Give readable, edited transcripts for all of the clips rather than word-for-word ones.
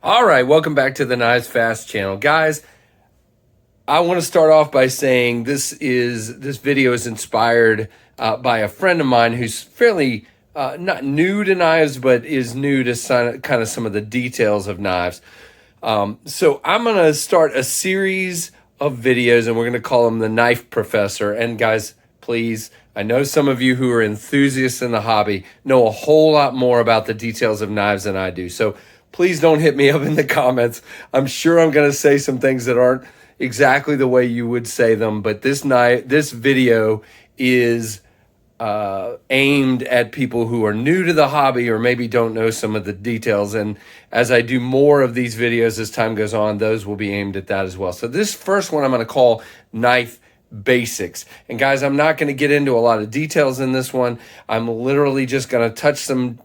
All right, welcome back to the KnivesFAST channel. Guys, I want to start off by saying this video is inspired by a friend of mine who's fairly not new to knives, but is new to kind of some of the details of knives. So I'm going to start a series of videos, and we're going to call them the Knife Professor. And guys, please, I know some of you who are enthusiasts in the hobby know a whole lot more about the details of knives than I do. So please don't hit me up in the comments. I'm sure I'm going to say some things that aren't exactly the way you would say them, but this video is aimed at people who are new to the hobby or maybe don't know some of the details. And as I do more of these videos as time goes on, those will be aimed at that as well. So this first one I'm going to call Knife Basics. And guys, I'm not going to get into a lot of details in this one. I'm literally just going to touch some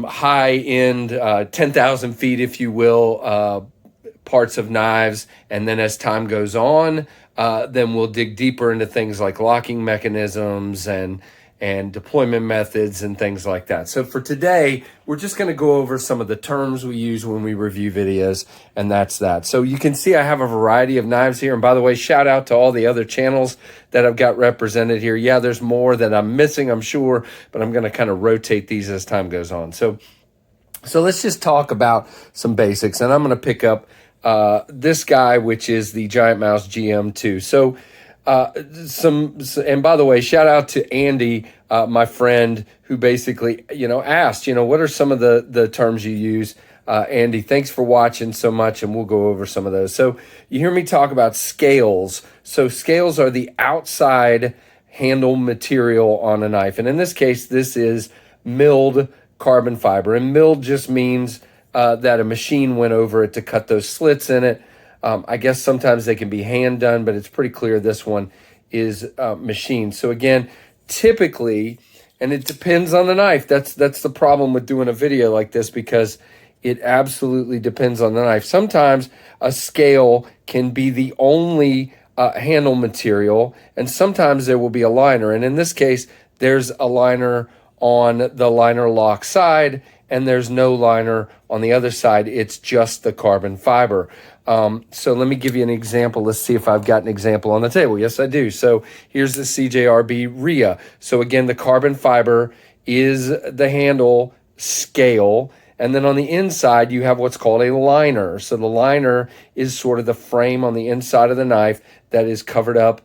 high-end 10,000 feet, if you will, parts of knives. And then as time goes on, then we'll dig deeper into things like locking mechanisms and deployment methods and things like that. So for today, we're just going to go over some of the terms we use when we review videos, and that's that. So you can see I have a variety of knives here. And by the way, shout out to all the other channels that I've got represented here. Yeah, there's more that I'm missing, I'm sure, but I'm going to kind of rotate these as time goes on. So let's just talk about some basics, and I'm going to pick up this guy, which is the Giant Mouse GM2. So and by the way, shout out to Andy, my friend, who basically, asked, what are some of the terms you use? Andy, thanks for watching so much, and we'll go over some of those. So you hear me talk about scales. So scales are the outside handle material on a knife. And in this case, this is milled carbon fiber. And milled just means that a machine went over it to cut those slits in it. I guess sometimes they can be hand done, but it's pretty clear this one is machined. So again, typically, and it depends on the knife. That's the problem with doing a video like this, because it absolutely depends on the knife. Sometimes a scale can be the only handle material, and sometimes there will be a liner. And in this case, there's a liner on the liner lock side, and there's no liner on the other side. It's just the carbon fiber. So let me give you an example. Let's see if I've got an example on the table. Yes, I do. So here's the CJRB RIA. So again, the carbon fiber is the handle scale. And then on the inside, you have what's called a liner. So the liner is sort of the frame on the inside of the knife that is covered up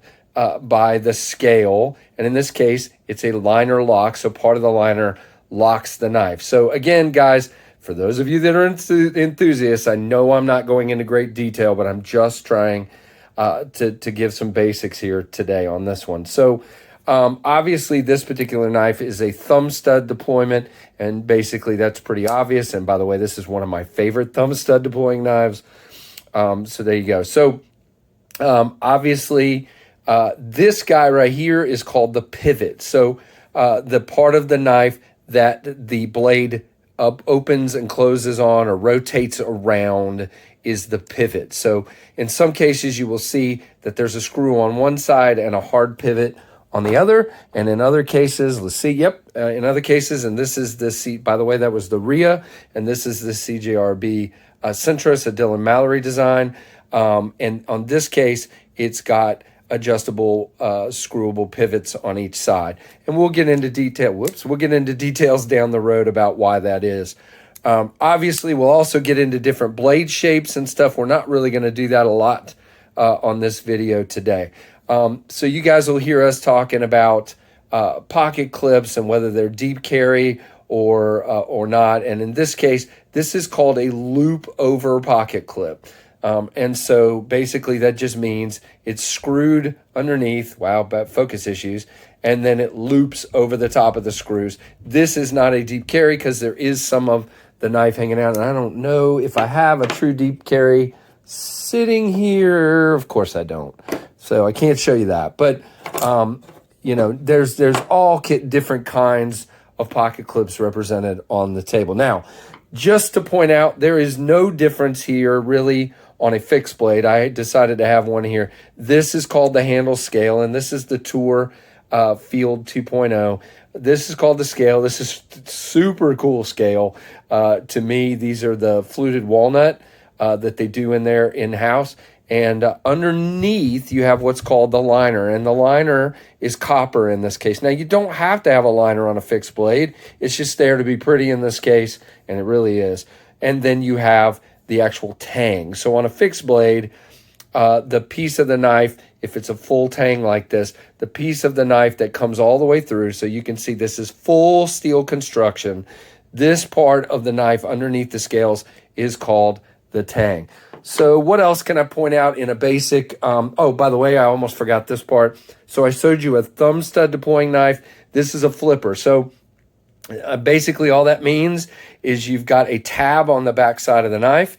by the scale. And in this case, it's a liner lock. So part of the liner locks the knife. So again, guys, for those of you that are enthusiasts, I know I'm not going into great detail, but I'm just trying to give some basics here today on this one. So obviously, this particular knife is a thumb stud deployment, and basically that's pretty obvious. And by the way, this is one of my favorite thumb stud deploying knives. So there you go. So obviously, this guy right here is called the pivot. So the part of the knife that the blade opens and closes on or rotates around is the pivot. So in some cases, you will see that there's a screw on one side and a hard pivot on the other. And in other cases, let's see, in other cases, and this is the by the way, that was the RIA, and this is the CJRB Centris, a Dylan Mallory design. And on this case, it's got adjustable screwable pivots on each side, and we'll get into details down the road about why that is. Obviously, we'll also get into different blade shapes and stuff. We're not really going to do that a lot on this video today. So you guys will hear us talking about pocket clips and whether they're deep carry or not. And in this case, this is called a loop over pocket clip. And so basically that just means it's screwed underneath, but focus issues, and then it loops over the top of the screws. This is not a deep carry because there is some of the knife hanging out, and I don't know if I have a true deep carry sitting here. Of course I don't. So I can't show you that. But, there's all different kinds of pocket clips represented on the table. Now, just to point out, there is no difference here really on a fixed blade. I decided to have one here. This is called the handle scale, and this is the Tour Field 2.0. This is called the scale. This is super cool scale. To me, these are the fluted walnut that they do in there in-house. And underneath, you have what's called the liner. And the liner is copper in this case. Now, you don't have to have a liner on a fixed blade. It's just there to be pretty in this case, and it really is. And then you have the actual tang. So on a fixed blade, the piece of the knife, if it's a full tang like this, the piece of the knife that comes all the way through, so you can see this is full steel construction. This part of the knife underneath the scales is called the tang. So what else can I point out in a basic, oh, by the way, I almost forgot this part. So I showed you a thumb stud deploying knife. This is a flipper. So basically all that means is you've got a tab on the back side of the knife.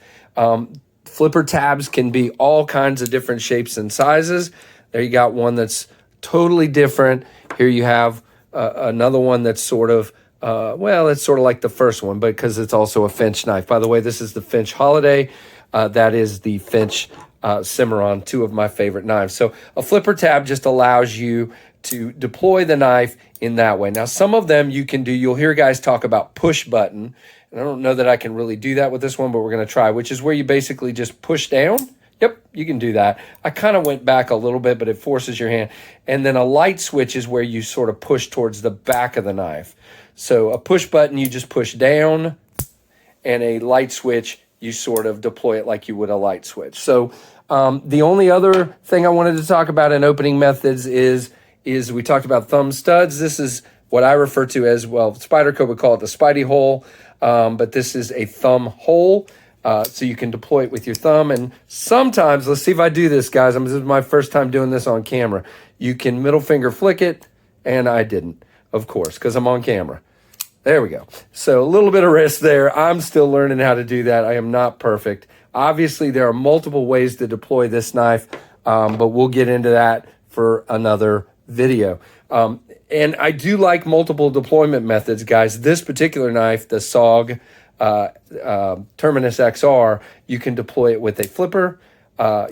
Flipper tabs can be all kinds of different shapes and sizes. There you got one that's totally different. Here you have another one that's sort of, well, it's sort of like the first one, but because it's also a Finch knife. By the way, this is the Finch Holiday. That is the Finch Cimarron, two of my favorite knives. So a flipper tab just allows you to deploy the knife in that way. Now, some of them you can do, you'll hear guys talk about push button. And I don't know that I can really do that with this one, but we're going to try, which is where you basically just push down. Yep, you can do that. I kind of went back a little bit, but it forces your hand. And then a light switch is where you sort of push towards the back of the knife. So a push button, you just push down, and a light switch, you sort of deploy it like you would a light switch. So the only other thing I wanted to talk about in opening methods is we talked about thumb studs. This is what I refer to as, well, Spyderco would call it the Spidey hole, but this is a thumb hole. So you can deploy it with your thumb. And sometimes, let's see if I do this, guys. This is my first time doing this on camera. You can middle finger flick it, and I didn't, of course, because I'm on camera. There we go. So a little bit of risk there. I'm still learning how to do that. I am not perfect. Obviously, there are multiple ways to deploy this knife, but we'll get into that for another video. And I do like multiple deployment methods, guys. This particular knife, the SOG Terminus XR, you can deploy it with a flipper.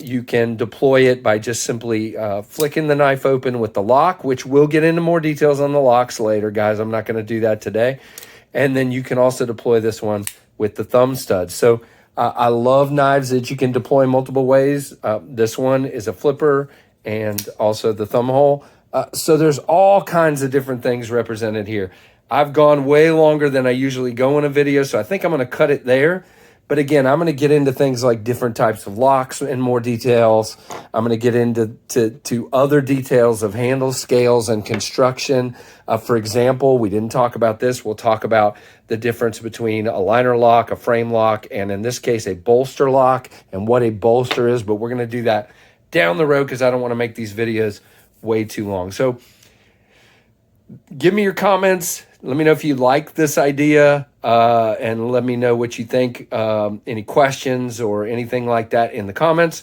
You can deploy it by just simply flicking the knife open with the lock, which we'll get into more details on the locks later, guys. I'm not going to do that today. And then you can also deploy this one with the thumb stud. So I love knives that you can deploy multiple ways. This one is a flipper and also the thumb hole. So there's all kinds of different things represented here. I've gone way longer than I usually go in a video, so I think I'm going to cut it there. But again, I'm going to get into things like different types of locks in more details. I'm going to get into to other details of handle scales and construction. For example, we didn't talk about this. We'll talk about the difference between a liner lock, a frame lock, and in this case, a bolster lock and what a bolster is. But we're going to do that down the road because I don't want to make these videos way too long. So give me your comments. Let me know if you like this idea, and let me know what you think, any questions or anything like that in the comments.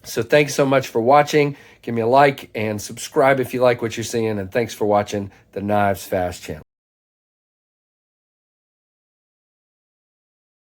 So thanks so much for watching. Give me a like and subscribe if you like what you're seeing, and thanks for watching the KnivesFAST channel.